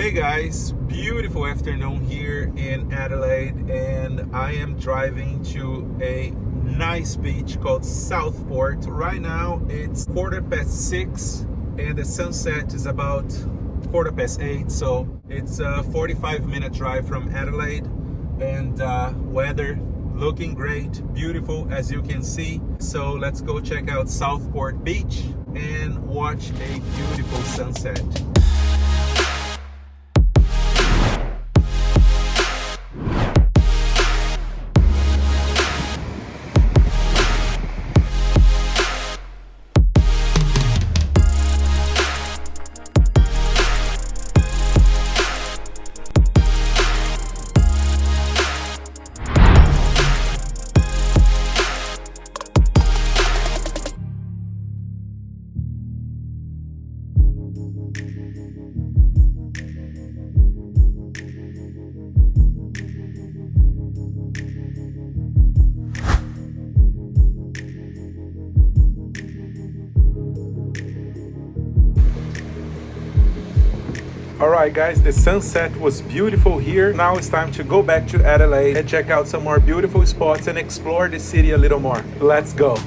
Hey guys, beautiful afternoon here in Adelaide, and I am driving to a nice beach called Southport. Right now it's 6:15 and the sunset is about 8:15, so it's a 45-minute drive from Adelaide, and weather looking great, beautiful as you can see. So let's go check out Southport Beach and watch a beautiful sunset. Alright guys, the sunset was beautiful here. Now it's time to go back to Adelaide and check out some more beautiful spots and explore the city a little more. Let's go!